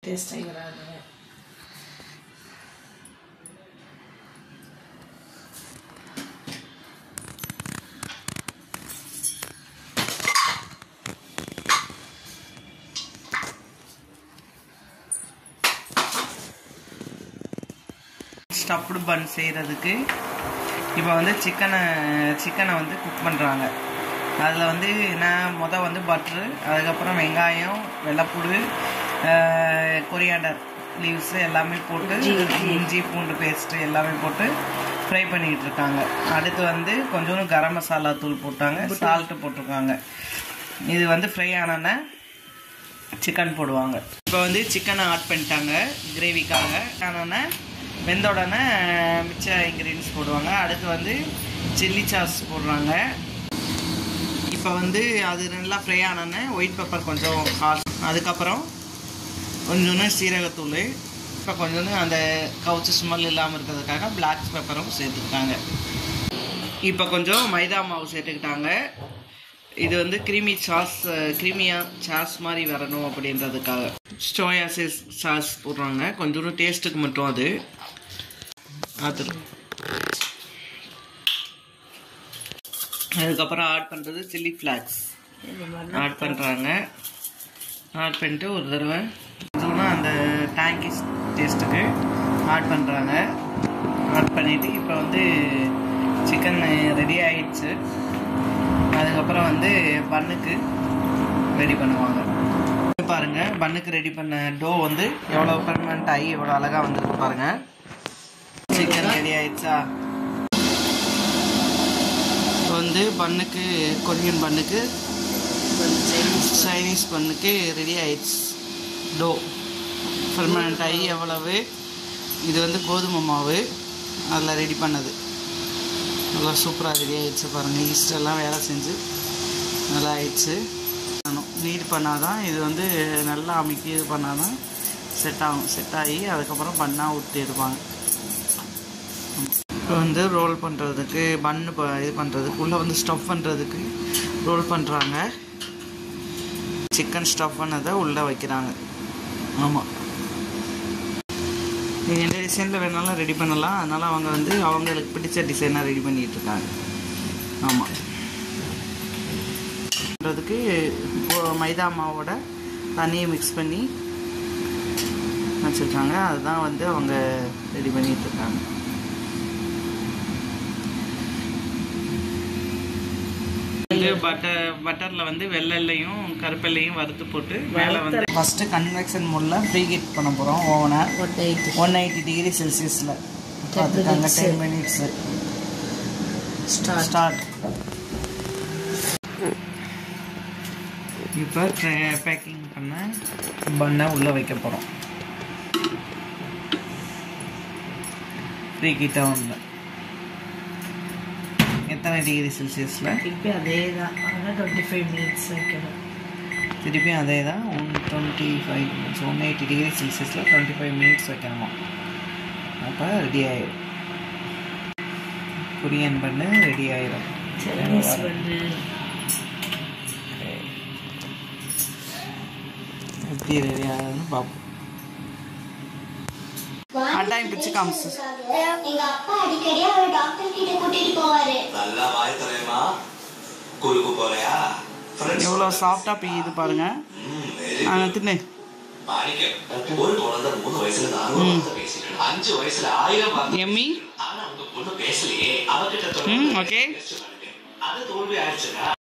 Taste ஆகி வராது. Stuffed பன் செய்கிறதுக்கு இப்போ வந்து சிக்கனை வந்து குக் பண்ணுறாங்க. அதில் வந்து நான் வந்து பட்ரு, அதுக்கப்புறம் வெங்காயம், வெள்ளைப்பூடு, கொரியாண்டர் லீவ்ஸு எல்லாமே போட்டு இஞ்சி பூண்டு பேஸ்ட்டு எல்லாமே போட்டு ஃப்ரை பண்ணிக்கிட்டு இருக்காங்க. அடுத்து வந்து கொஞ்சோண்டு கரம் மசாலா தூள் போட்டாங்க, சால்ட்டு போட்டிருக்காங்க. இது வந்து ஃப்ரை ஆனோன்னே சிக்கன் போடுவாங்க. இப்போ வந்து சிக்கனை ஆட் பண்ணிட்டாங்க கிரேவிக்காக. ஆனோடனே வெந்த உடனே மிச்ச இன்க்ரீடியன்ஸ் போடுவாங்க. அடுத்து வந்து சில்லி சாஸ் போடுறாங்க. இப்போ வந்து அது நல்லா ஃப்ரை ஆனோன்னே ஒயிட் பெப்பர் கொஞ்சம் அதுக்கப்புறம் கொஞ்சோன்னு சீரகத்தூள், இப்போ கொஞ்சோன்னு அந்த கவுச்சி ஸ்மெல் இல்லாமல் இருக்கிறதுக்காக பிளாக் பெப்பரும் சேர்த்துக்கிட்டாங்க. இப்போ கொஞ்சம் மைதா மாவு சேர்த்துக்கிட்டாங்க. இது வந்து க்ரீமியாக சாஸ் மாதிரி வரணும் அப்படின்றதுக்காக சோயா சாஸ் போடுறாங்க. கொஞ்சோண்டு டேஸ்ட்டுக்கு மட்டும் அது அதுக்கப்புறம் ஆட் பண்ணுறது சில்லி ஃப்ளாக்ஸ் ஆட் பண்ணுறாங்க. ஆட் பண்ணிட்டு ஒரு தடவை கொஞ்சோன்னா அந்த டேங்கி டேஸ்ட்டுக்கு ஆட் பண்ணுறாங்க. ஆட் பண்ணிவிட்டு இப்போ வந்து சிக்கன் ரெடி ஆகிடுச்சு. அதுக்கப்புறம் வந்து பன்னுக்கு ரெடி பண்ணுவாங்க. பாருங்கள், பன்னுக்கு ரெடி பண்ண டோ வந்து எவ்வளோ பெர்மனண்ட் ஆகி எவ்வளோ அழகாக வந்துருக்கு பாருங்கள். சிக்கன் ரெடி ஆகிடுச்சா? இப்போ வந்து பன்னுக்கு கொரியன் பன்னுக்கு சைனீஸ் பன்னுக்கு ரெடி ஆகிடுச்சு. டோ பெர்மனண்ட் ஆகி எவ்வளவு, இது வந்து கோதுமை மாவு அதில் ரெடி பண்ணது. நல்லா சூப்பராக ரெடி ஆகிடுச்சு பாருங்கள். ஈஸ்டெல்லாம் வேலை செஞ்சு நல்லா ஆயிடுச்சு. நீட் பண்ணால் தான் இது வந்து நல்லா அமுக்கி இது பண்ணால் தான் செட் ஆகும். செட் ஆகி அதுக்கப்புறம் பண்ணால் விட்டு எடுப்பாங்க. இப்போ வந்து ரோல் பண்ணுறதுக்கு பன்னு இது பண்ணுறதுக்கு உள்ளே வந்து ஸ்டஃப் பண்ணுறதுக்கு ரோல் பண்ணுறாங்க. சிக்கன் ஸ்டஃப் பண்ணதை உள்ளே வைக்கிறாங்க. ஆமாம், நீங்கள் எந்த டிசைனில் வேணாலும் ரெடி பண்ணலாம். அதனால் அவங்க வந்து அவங்களுக்கு பிடிச்ச டிசைனாக ரெடி பண்ணிகிட்ருக்காங்க. ஆமாம், பண்ணுறதுக்கு மைதா மாவோட தண்ணியை மிக்ஸ் பண்ணி வச்சுருக்காங்க. அதுதான் வந்து அவங்க ரெடி பண்ணிகிட்ருக்காங்க. பட்டரில் வந்து வெள்ளையும் கருப்பெல்லையும் வறுத்து போட்டு மேலே வந்து ஃபஸ்ட்டு கன்வெக்ஷன் மோடில் ப்ரீ ஹீட் பண்ண போகிறோம். ஓவனை 180 டிகிரி செல்சியஸில் பார்த்துக்காங்க. 10 மினிட்ஸு ஸ்டார்ட். இப்போ பேக்கிங் பண்ண பண்ணை உள்ளே வைக்க போகிறோம். ப்ரீ ஹீட்டாக ஒன்று எத்தனை டிகிரி செல்சியஸில்? திருப்பி அதே தான், ஆனால் 25 மினிட்ஸ் வைக்கணும். திருப்பி அதே தான் 125 மினிட்ஸ் 180 டிகிரி செல்சியஸில் 25 மினிட்ஸ் வைக்கணுமா? அப்போ ரெடி ஆயிடும். கொரியன் பண்ணு ரெடி ஆயிடும். சைனீஸ் பண்ணு எப்படி ரெடி ஆகுதுன்னு பார்ப்போம். டைம் பிச்சு காமிச்சு. எங்க அப்பா அடிக்கடி அவர் டாக்டர் கிட்ட கூட்டிட்டு போவாரு. நல்லா வாய் தரேமா. ஸ்கூலுக்கு போறியா? எவ்வளோ சாஃப்டா பியுது பாருங்க. தின்னு. மாணிக்கம் ஒரு குழந்தை 3 வயசுல 4 வார்த்தை பேசிட்டு 5 வயசுல 1000 வார்த்தை. எம்மி. ஆனா உங்க பொண்ணு பேசலையே. அவகிட்ட தொடர்ந்து ஓகே. அது தோல்வி ஆயிடுச்சுடா.